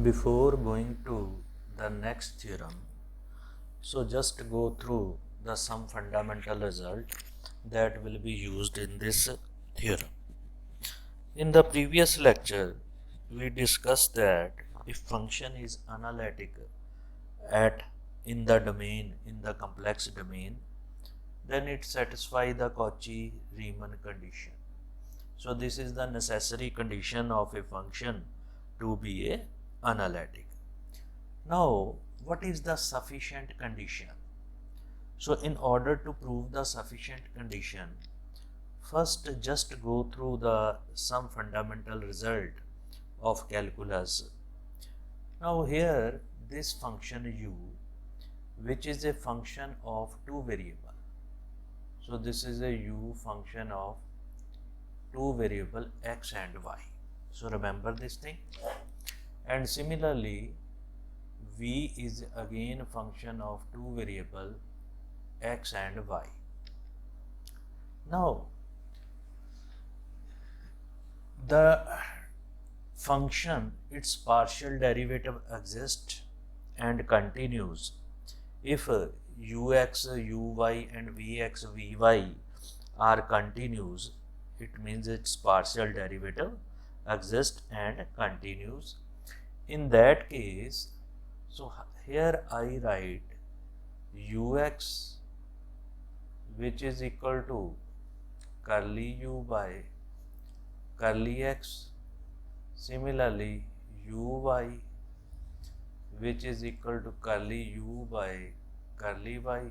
Before going to the next theorem, so just go through some fundamental result that will be used in this theorem. In the previous lecture, we discussed that if function is analytic at in the domain, in the complex domain, then it satisfies the Cauchy-Riemann condition. So this is the necessary condition of a function to be a analytic. Now, what is the sufficient condition? So in order to prove the sufficient condition, first just go through some fundamental result of calculus. Now here this function u, which is a function of two variable. So this is a u function of two variable x and y. So remember this thing. And similarly, v is again a function of two variable x and y. Now, the function, its partial derivative exists and continues if ux, uy and vx, vy are continuous. It means its partial derivative exists and continues. In that case, so here I write ux, which is equal to curly u by curly x. Similarly, uy, which is equal to curly u by curly y,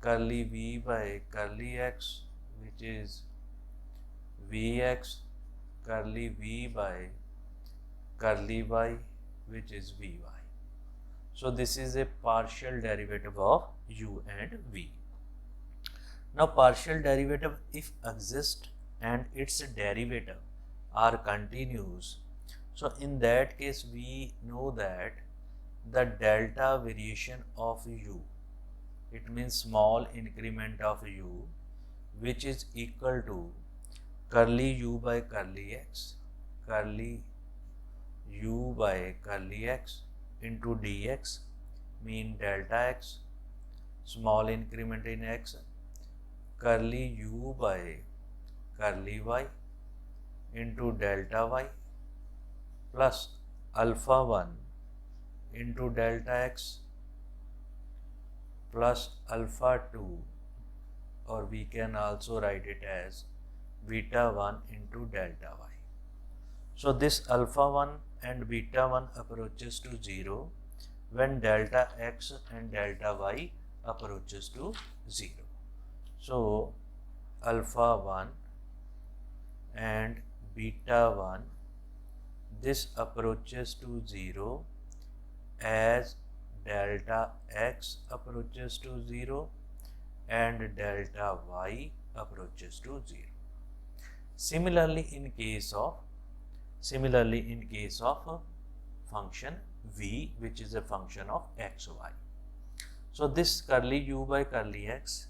curly v by curly x, which is vx, curly v by curly y, which is vy. So this is a partial derivative of u and v. Now partial derivative if exists and its derivative are continuous, so in that case we know that the delta variation of u, it means small increment of u, which is equal to curly u by curly x, curly u by curly x into dx, mean delta x, small increment in x, curly u by curly y into delta y plus alpha 1 into delta x plus alpha 2, or we can also write it as beta 1 into delta y. So this alpha 1 and beta 1 approaches to 0 when delta x and delta y approaches to 0. So alpha 1 and beta 1, this approaches to 0 as delta x approaches to 0 and delta y approaches to 0. Similarly in case of function v, which is a function of x, y. So this curly u by curly x,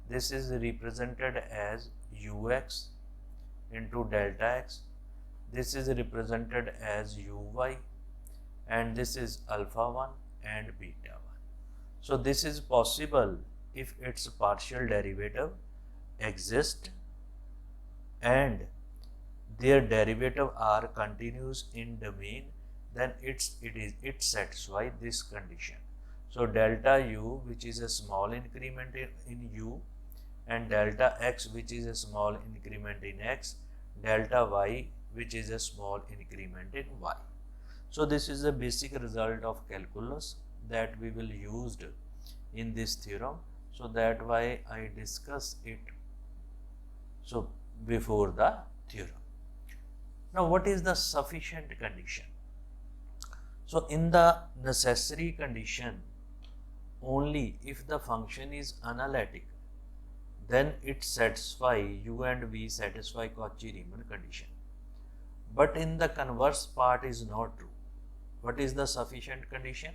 this is represented as ux into delta x, this is represented as uy, and this is alpha 1 and beta 1. So this is possible if its partial derivative exists and their derivative are continuous in domain, then it satisfies this condition. So delta u, which is a small increment in u, and delta x, which is a small increment in x, delta y, which is a small increment in y. So this is the basic result of calculus that we will use in this theorem. So that why I discuss it so before the theorem. Now what is the sufficient condition? So in the necessary condition, only if the function is analytic, then it satisfies u and v satisfy Cauchy-Riemann condition. But in the converse part is not true. What is the sufficient condition?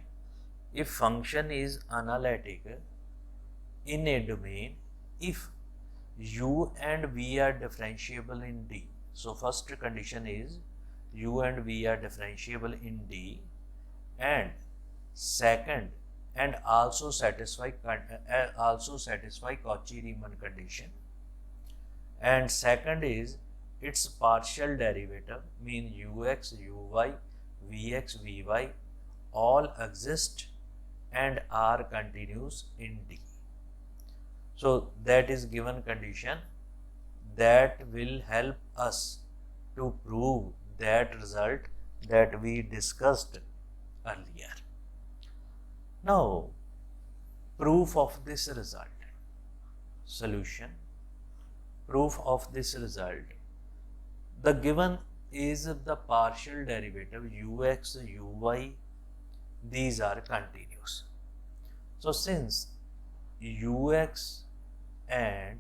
If function is analytic in a domain, if u and v are differentiable in D. So first condition is u and v are differentiable in D, and second, and also satisfy Cauchy-Riemann condition, and second is its partial derivative mean ux, uy, vx, vy all exist and are continuous in D. So that is given condition that will help us to prove that result that we discussed earlier. Now, proof of this result. Solution. Proof of this result. The given is the partial derivative ux, uy, these are continuous. So since ux and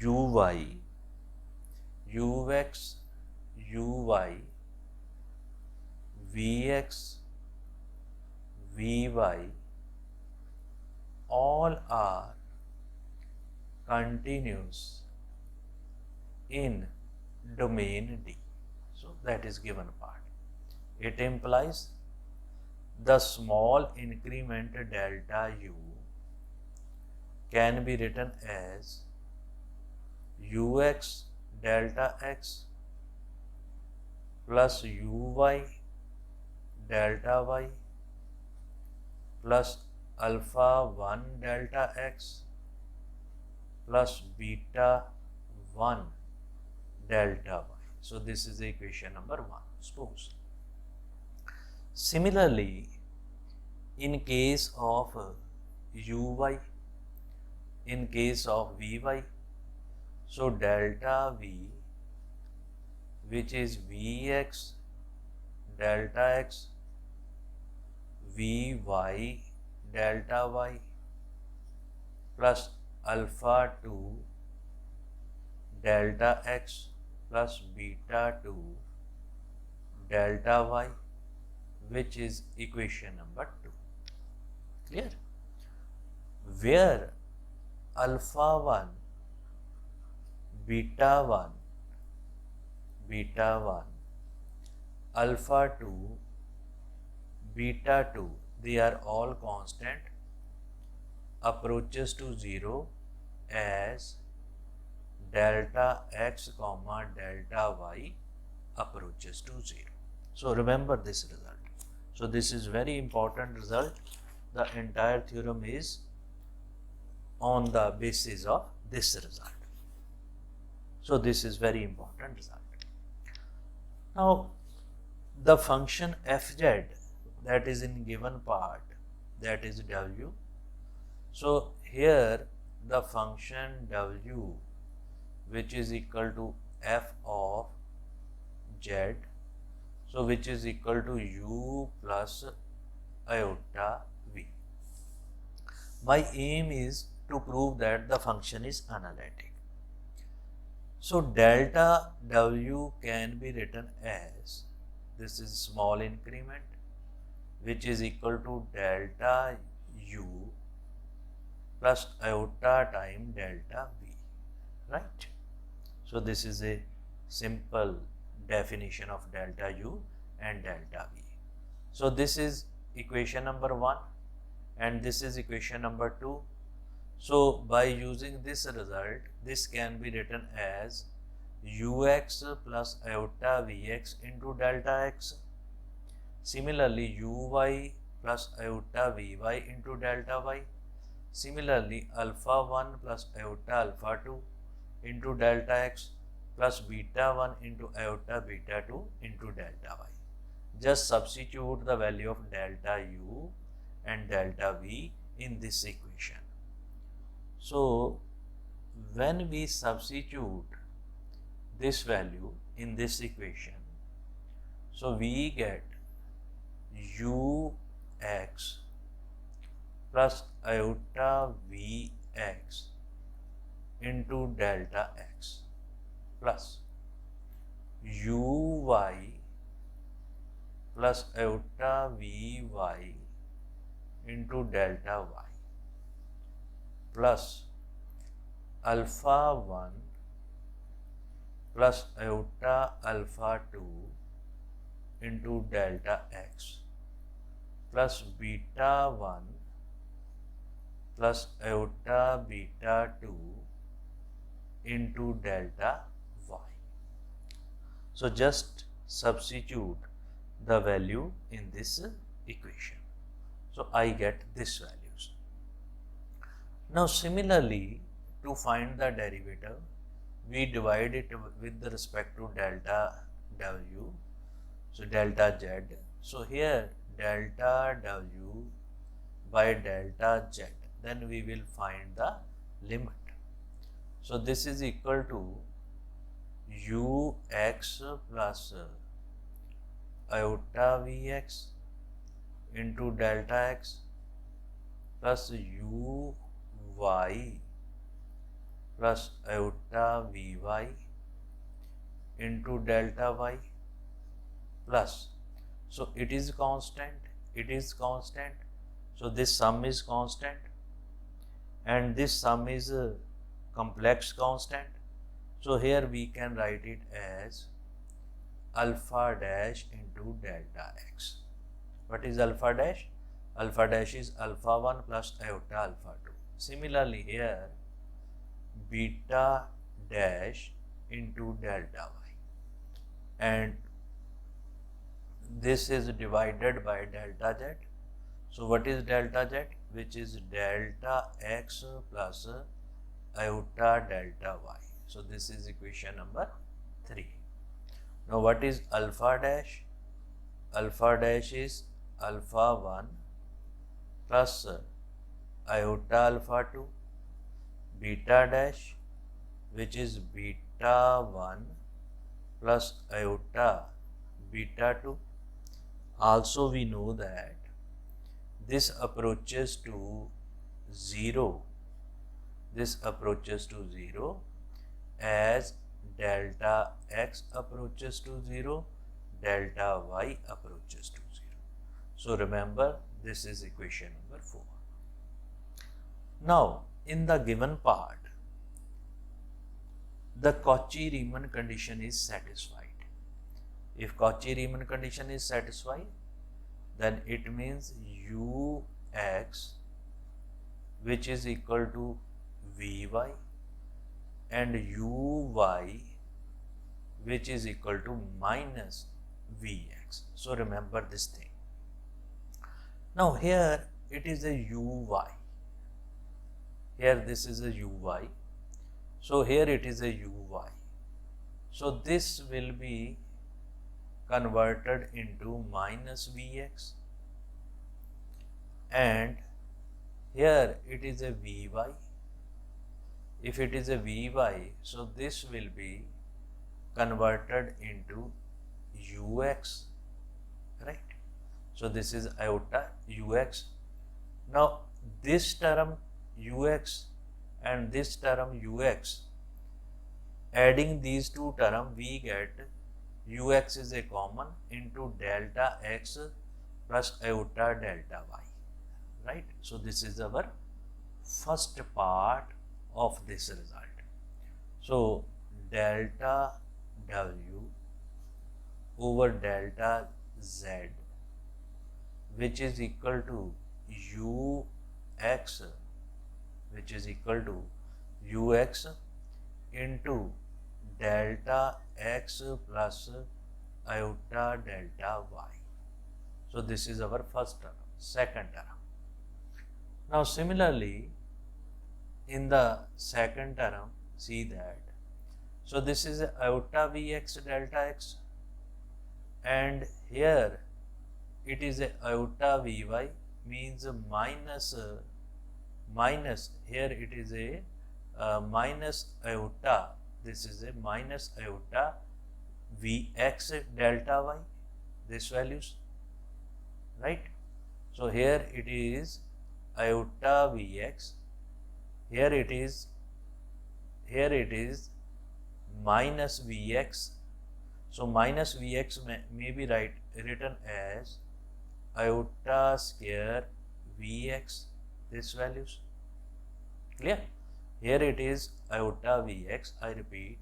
uy, ux, uy, vx, vy all are continuous in domain D. So that is given part. It implies the small increment delta u can be written as ux delta x plus uy delta y plus alpha 1 delta x plus beta 1 delta y. So this is equation number 1. Suppose. Similarly, in case of uy, in case of vy, so delta v, which is vx delta x, vy delta y plus alpha 2 delta x plus beta 2 delta y, which is equation number 2. Clear? Where alpha 1, beta 1, alpha 2, beta 2, they are all constant, approaches to 0 as delta x comma delta y approaches to 0. So remember this result. So this is very important result. The entire theorem is on the basis of this result. So this is very important result. Now the function fz that is in given part, that is w. So here the function w, which is equal to f of z, so which is equal to u plus iota v. My aim is to prove that the function is analytic. So delta w can be written as, this is small increment, which is equal to delta u plus iota time delta v, right? So this is a simple definition of delta u and delta v. So this is equation number 1 and this is equation number 2. So by using this result, this can be written as ux plus iota vx into delta x. Similarly, uy plus iota vy into delta y. Similarly, alpha 1 plus iota alpha 2 into delta x plus beta 1 into iota beta 2 into delta y. Just substitute the value of delta u and delta v in this equation. So when we substitute this value in this equation, so we get ux plus iota vx into delta x plus uy plus iota vy into delta y plus alpha 1 plus iota alpha 2 into delta x plus beta 1 plus iota beta 2 into delta y. So just substitute the value in this equation. So I get this values. Now similarly, to find the derivative, we divide it with respect to delta w, so delta z. So here delta w by delta z, then we will find the limit. So this is equal to ux plus iota vx into delta x plus uy plus iota vy into delta y plus, so it is constant, so this sum is constant and this sum is a complex constant. So here we can write it as alpha dash into delta x. What is alpha dash? Alpha dash is alpha 1 plus iota alpha 2. Similarly here beta dash into delta y, and this is divided by delta z. So what is delta z? Which is delta x plus iota delta y. So this is equation number 3. Now what is alpha dash? Alpha dash is alpha 1 plus iota alpha 2, beta dash, which is beta 1 plus iota beta 2. Also we know that this approaches to 0. This approaches to 0 as delta x approaches to 0, delta y approaches to 0. So remember, this is equation number 4. Now, in the given part, the Cauchy-Riemann condition is satisfied. If Cauchy-Riemann condition is satisfied, then it means ux, which is equal to vy, and uy, which is equal to minus vx. So remember this thing. Now here it is a uy. Here this is a uy. So here it is a uy. So this will be converted into minus vx, and here it is a vy. If it is a vy, so this will be converted into ux, right? So this is iota ux. Now this term ux and this term ux, adding these two terms, we get ux is a common into delta x plus iota delta y, right? So this is our first part of this result. So delta w over delta z, which is equal to ux, which is equal to ux into delta x plus iota delta y. So this is our first term. Second term. Now similarly, in the second term, see that, so this is iota vx delta x, and here it is a iota vy, means minus here it is a minus iota, this is a minus iota vx delta y, this values, right? So here it is iota vx, here it is minus vx. So minus vx may be written as iota square vx, this values, clear? Here it is iota vx, I repeat,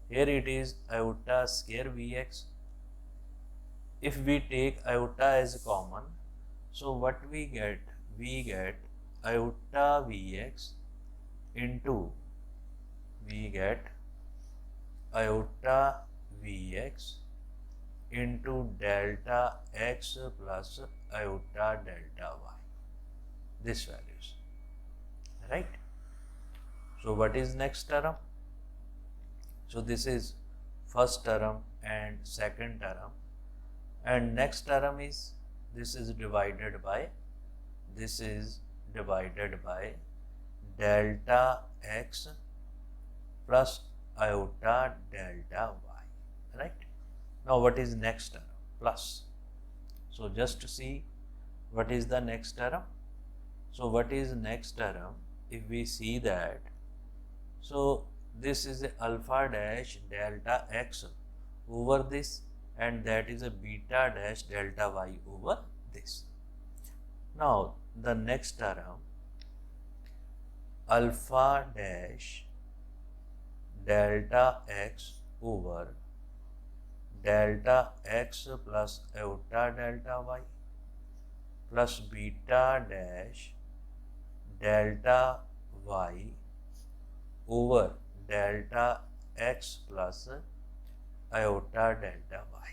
Here it is iota square Vx. If we take iota as common, so what we get? We get iota Vx into, we get iota Vx into delta x plus iota delta y. This values, right? So what is next term? So this is first term and second term, and next term is, this is divided by delta x plus iota delta y, right? Now what is next term? Plus. So just to see what is the next term. So what is next term? If we see that, so this is a alpha dash delta x over this, and that is a beta dash delta y over this. Now the next term, alpha dash delta x over delta x plus iota delta y plus beta dash delta y over delta x plus iota delta y.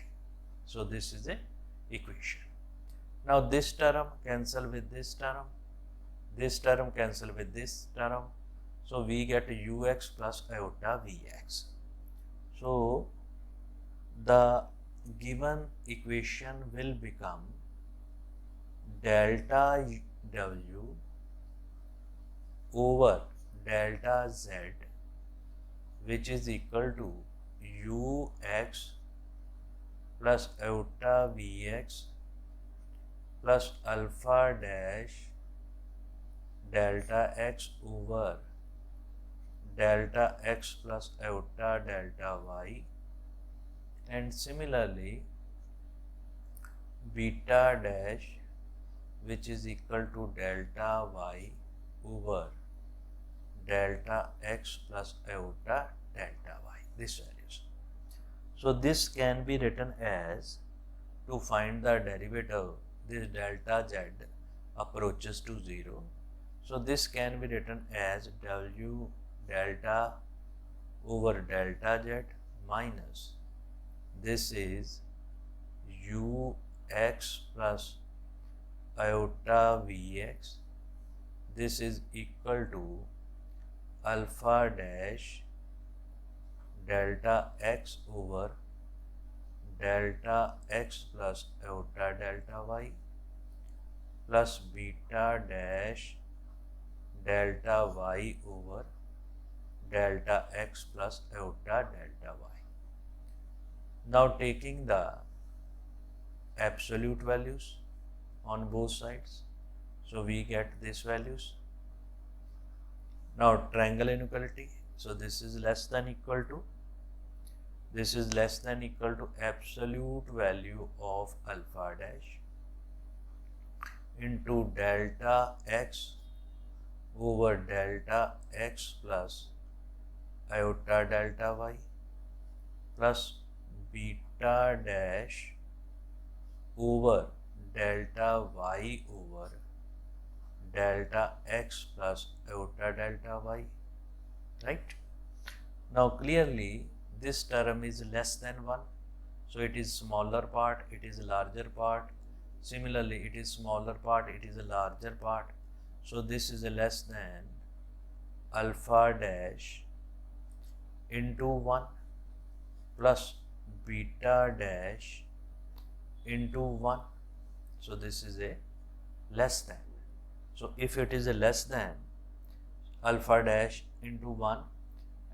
So this is a equation. Now this term cancel with this term cancel with this term, so we get ux plus iota vx. So the given equation will become delta w over delta z, which is equal to ux plus iota vx plus alpha dash delta x over delta x plus iota delta y, and similarly beta dash, which is equal to delta y over delta x plus iota delta y, this values. So this can be written as, to find the derivative, this delta z approaches to 0. So this can be written as w delta over delta z minus, this is ux plus iota vx, this is equal to alpha dash delta x over delta x plus iota delta y plus beta dash delta y over delta x plus iota delta y. Now taking the absolute values on both sides, so we get these values. Now triangle inequality, so this is less than equal to, this is less than equal to absolute value of alpha dash into delta x over delta x plus iota delta y plus beta dash over delta y over delta x plus iota delta y, right? Now clearly this term is less than 1, so it is smaller part, it is larger part. Similarly, it is smaller part, it is a larger part. So this is a less than alpha dash into 1 plus beta dash into 1. So this is a less than. So if it is a less than, alpha dash into 1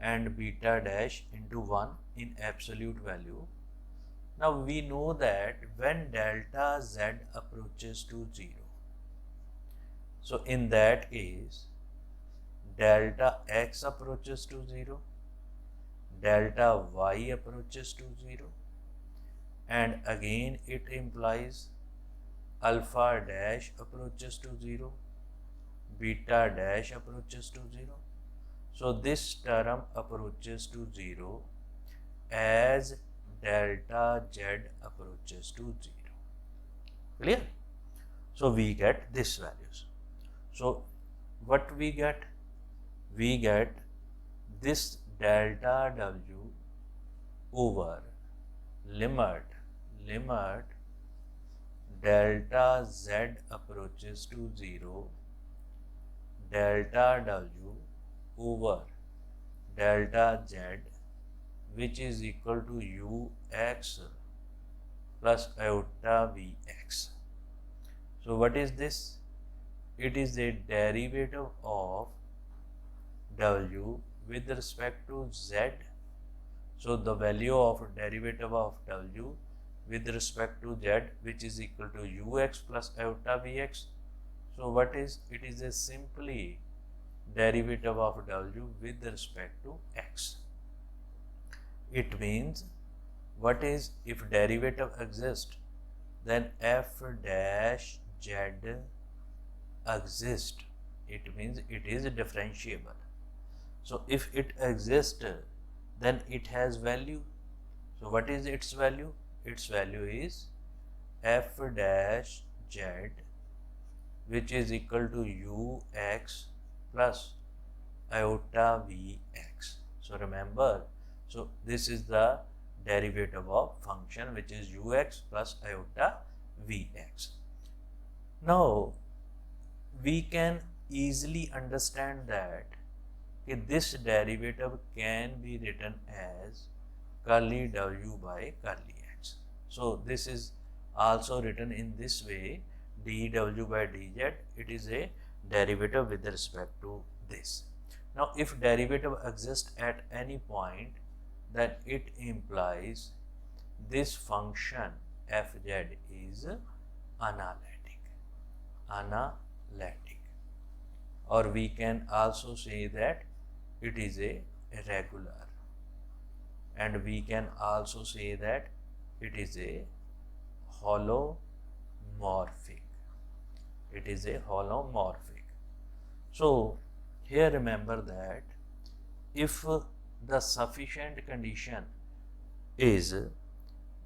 and beta dash into 1 in absolute value. Now we know that when delta z approaches to 0, so in that case delta x approaches to 0, delta y approaches to 0, and again it implies alpha dash approaches to 0, beta dash approaches to 0. So this term approaches to 0, as delta z approaches to 0. Clear? So we get this values. So what we get? We get this delta w over limit delta z approaches to 0, delta w over delta z, which is equal to ux plus iota vx. So what is this? It is a derivative of w with respect to z. So the value of derivative of w with respect to z, which is equal to ux plus iota vx. So what is? It is a simply derivative of w with respect to x. It means, what is, if derivative exists, then f dash z exists. It means it is differentiable. So if it exists, then it has value. So what is its value? Its value is f dash z, which is equal to ux plus iota vx. So remember, so this is the derivative of function, which is ux plus iota vx. Now we can easily understand that this derivative can be written as curly w by curly x. So this is also written in this way, dw by dz. It is a derivative with respect to this. Now if derivative exists at any point, then it implies this function fz is analytic. Or we can also say that it is a regular, and we can also say that it is a holomorphic. It is a holomorphic. So here remember that if the sufficient condition is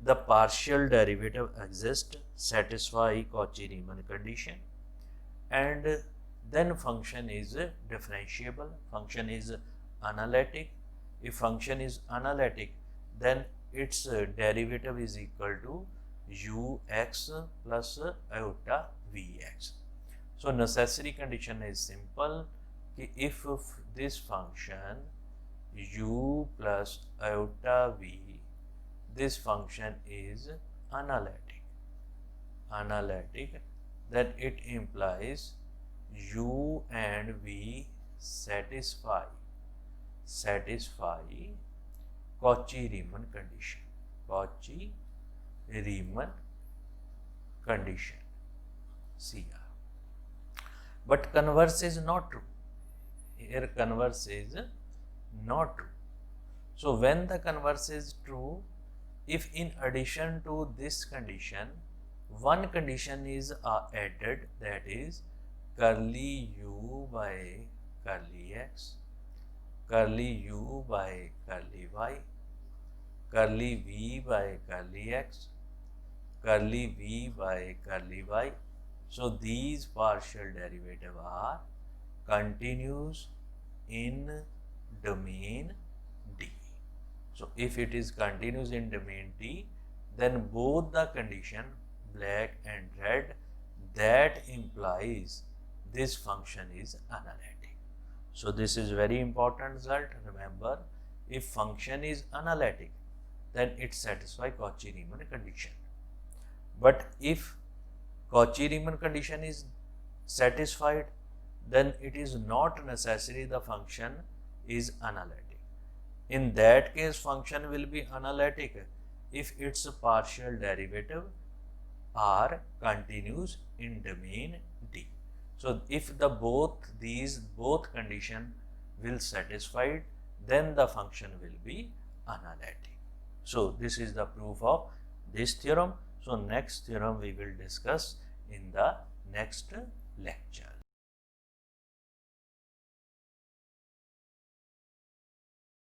the partial derivative exists, satisfy Cauchy-Riemann condition, and then function is differentiable, function is analytic. If function is analytic, then its derivative is equal to ux plus iota vx. So necessary condition is simple, if this function u plus iota v, this function is analytic, then it implies u and v satisfy Cauchy-Riemann condition. Cauchy-Riemann condition, CR. But converse is not true. Here converse is not true. So when the converse is true, if in addition to this condition, one condition is added, that is curly u by curly x, curly u by curly y, curly v by curly x, curly v by curly y. So these partial derivatives are continuous in domain D. So if it is continuous in domain D, then both the condition black and red, that implies this function is analytic. So this is very important result. Remember, if function is analytic, then it satisfies Cauchy-Riemann condition. But if Cauchy-Riemann condition is satisfied, then it is not necessary the function is analytic. In that case, function will be analytic if its partial derivative are continuous in domain D. So if these both condition will satisfied, then the function will be analytic. So this is the proof of this theorem. So next theorem we will discuss in the next lecture.